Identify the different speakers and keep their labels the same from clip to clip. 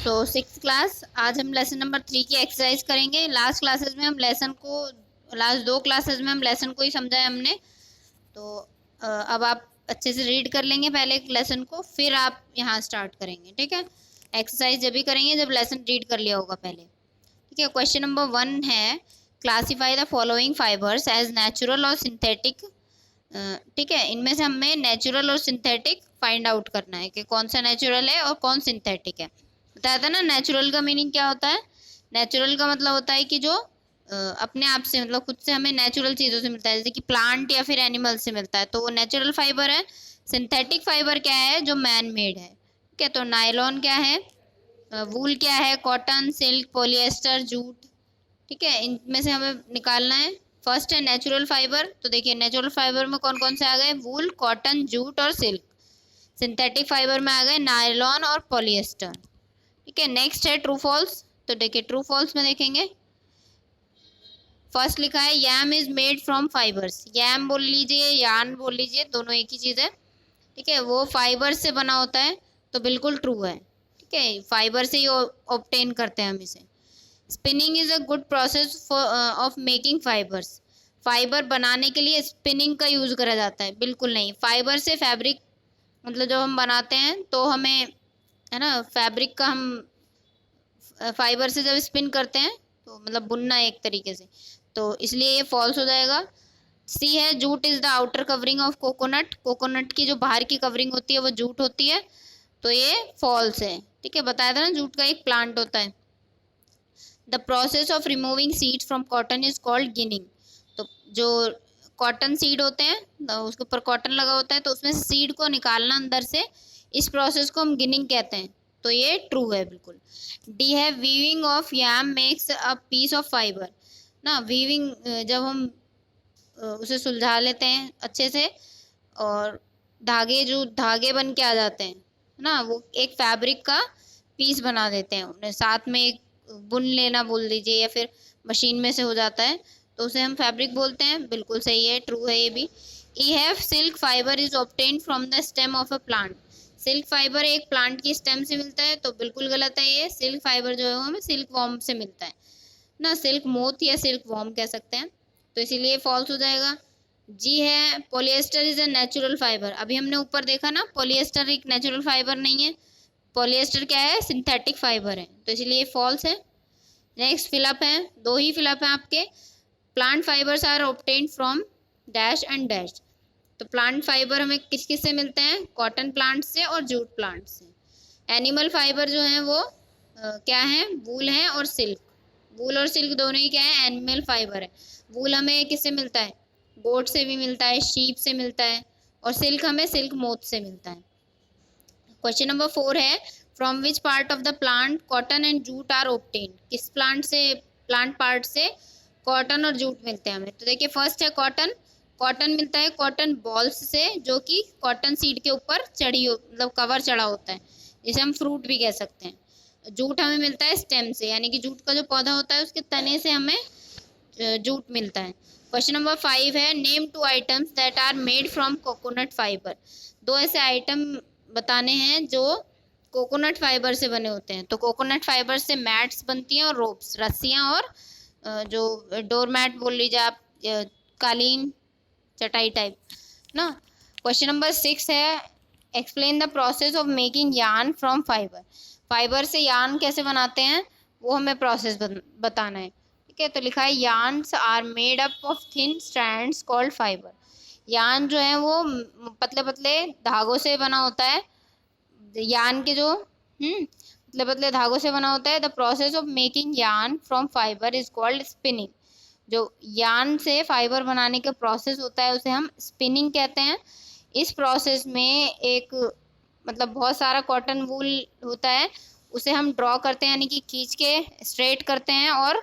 Speaker 1: So six class, आज हम lesson number 3 की एक्सरसाइज करेंगे। लास्ट दो क्लासेस में हम लेसन को ही समझा है हमने। तो अब आप अच्छे से रीड कर लेंगे पहले लेसन को, फिर आप यहाँ स्टार्ट करेंगे। ठीक है, एक्सरसाइज जब भी करेंगे जब लेसन रीड कर लिया होगा पहले। ठीक है, क्वेश्चन नंबर 1 है, classify the following fibres as natural और सिंथेटिक। ठीक है, इनमें से हमें नेचुरल और सिंथेटिक फाइंड आउट करना है कि कौन सा नेचुरल है और कौन सिंथेटिक है। बताया था ना नेचुरल का मीनिंग क्या होता है। नेचुरल का मतलब होता है कि जो अपने आप से, मतलब खुद से हमें नेचुरल चीज़ों से मिलता है, जैसे कि प्लांट या फिर एनिमल से मिलता है, तो वो नेचुरल फाइबर है। सिंथेटिक फाइबर क्या है, जो मैन मेड है। ठीक है, तो नायलॉन क्या है, वूल क्या है, कॉटन, सिल्क, पॉलिएस्टर, जूट। ठीक है, इनमें से हमें निकालना है। फर्स्ट है नेचुरल फाइबर, तो देखिए नेचुरल फाइबर में कौन कौन से आ गए, वूल, कॉटन, जूट और सिल्क। सिंथेटिक फाइबर में आ गए नायलॉन और पॉलिएस्टर। ठीक है, नेक्स्ट है ट्रू फॉल्स, तो देखिए ट्रू फॉल्स में देखेंगे। फर्स्ट लिखा है yam is made from fibres. Yam बोल लीजिए, यार्न बोल लीजिए, दोनों एक ही चीज़ है। ठीक है, वो फाइबर से बना होता है, तो बिल्कुल ट्रू है। ठीक है, फाइबर से ही ऑब्टेन करते हैं हम इसे। Spinning is a good process of making fibres. Fibre बनाने के लिए स्पिनिंग का यूज करा जाता है, बिल्कुल नहीं। फाइबर से फैब्रिक, मतलब जब हम बनाते हैं तो हमें, है ना, फैब्रिक का हम फाइबर से जब स्पिन करते हैं तो मतलब बुनना है एक तरीके से, तो इसलिए ये फॉल्स हो जाएगा। सी है jute is the outer covering of coconut. Coconut की जो बाहर की कवरिंग होती है वो जूट होती है, तो ये फॉल्स है। ठीक है, बताया था ना जूट का एक प्लांट होता है। The process of removing seeds from cotton is called ginning. तो जो कॉटन सीड होते हैं, तो उसके ऊपर कॉटन लगा होता है, तो उसमें से सीड को निकालना अंदर से, इस प्रोसेस को हम गिनिंग कहते हैं। तो ये ट्रू है बिल्कुल। डी है weaving of yarn makes a piece of fibre. ना वीविंग, जब हम उसे सुलझा लेते हैं अच्छे से, और धागे बन के आ जाते हैं ना, वो एक फैब्रिक का पीस बना देते हैं उन्हें, साथ में एक बुन लेना बोल दीजिए, या फिर मशीन में से हो जाता है, तो उसे हम फैब्रिक बोलते हैं। बिल्कुल सही है, ट्रू है ये भी। ई have silk fibre is obtained from the stem of a plant. Silk fibre एक प्लांट की स्टेम से मिलता है, तो बिल्कुल गलत है ये। सिल्क फाइबर जो है वो हमें सिल्क वॉर्म से मिलता है ना, सिल्क मोथ या सिल्क वॉर्म कह सकते हैं, तो इसीलिए फॉल्स हो जाएगा। जी है polyester is a natural fibre. अभी हमने ऊपर देखा ना, पॉलिएस्टर एक नेचुरल फाइबर नहीं है, पॉलिएस्टर क्या है, सिंथेटिक फाइबर है, तो इसलिए फॉल्स है। नेक्स्ट फिलअप है, दो ही फिलअप हैं आपके। Plant fibres are obtained from dash and dash. तो प्लांट फाइबर हमें किस किस से मिलते हैं, कॉटन प्लांट से और जूट प्लांट से। एनिमल फाइबर जो है वो क्या है, वूल है और सिल्क। वूल और सिल्क दोनों ही क्या है, एनिमल फाइबर है। वूल हमें किससे मिलता है, गोट से भी मिलता है, शीप से मिलता है, और सिल्क हमें सिल्क मोथ से मिलता है। क्वेश्चन नंबर 4 है, from which part of the plant cotton and jute are obtained. किस प्लांट से, प्लांट पार्ट से कॉटन और जूट मिलते हैं हमें। तो देखिए फर्स्ट है कॉटन। कॉटन मिलता है कॉटन बॉल्स से, जो कि कॉटन सीड के ऊपर मतलब कवर चढ़ा होता है, जिसे हम फ्रूट भी कह सकते हैं। जूट हमें मिलता है स्टेम से, यानी कि जूट का जो पौधा होता है उसके तने से हमें जूट मिलता है। क्वेश्चन नंबर 5 है, name two items that are made from coconut fibre. दो ऐसे आइटम बताने हैं जो कोकोनट फाइबर से बने होते हैं। तो कोकोनट फाइबर से मैट्स बनती हैं और रोप्स, रस्सियाँ, और जो डोर मैट बोल लीजिए आप, कालीन, चटाई टाइप ना। क्वेश्चन नंबर 6 है, explain the process of making yarn from fibre. Fibre से यार्न कैसे बनाते हैं वो हमें प्रोसेस बताना है। ठीक है, तो लिखा है yarns are made up of thin strands called fibre. Yarn जो है वो पतले पतले धागों से बना होता है। यार्न के जो पतले पतले धागों से बना होता है। The process of making yarn from fibre is called spinning. जो यार्न से फाइबर बनाने का प्रोसेस होता है उसे हम स्पिनिंग कहते हैं। इस प्रोसेस में एक, मतलब बहुत सारा कॉटन वूल होता है, उसे हम ड्रॉ करते हैं, यानी कि खींच के स्ट्रेट करते हैं और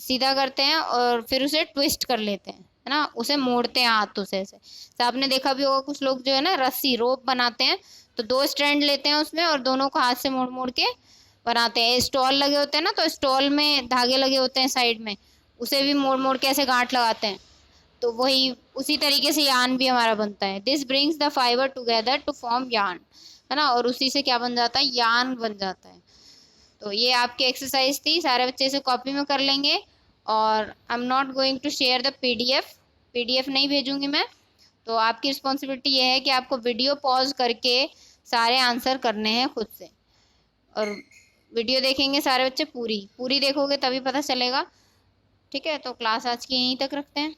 Speaker 1: सीधा करते हैं, और फिर उसे ट्विस्ट कर लेते हैं, है ना, उसे मोड़ते हैं हाथों से ऐसे। तो आपने देखा भी होगा कुछ लोग जो है ना रस्सी, रोप बनाते हैं, तो दो स्ट्रैंड लेते हैं उसमें और दोनों को हाथ से मोड़ मोड़ के बनाते हैं। स्टॉल लगे होते हैं ना, तो स्टॉल में धागे लगे होते हैं साइड में, उसे भी मोड़ मोड़ के ऐसे गांठ लगाते हैं। तो वही उसी तरीके से यार्न भी हमारा बनता है। This brings the fibre together to form yarn, है ना, और उसी से क्या बन जाता है, यार्न बन जाता है। तो ये आपकी एक्सरसाइज थी, सारे बच्चे इसे कॉपी में कर लेंगे। और I am not going to share the PDF नहीं भेजूंगी मैं। तो आपकी रिस्पॉन्सिबिलिटी ये है कि आपको वीडियो पॉज करके सारे आंसर करने हैं खुद से। और वीडियो देखेंगे सारे बच्चे, पूरी देखोगे तभी पता चलेगा। ठीक है, तो क्लास आज की यहीं तक रखते हैं।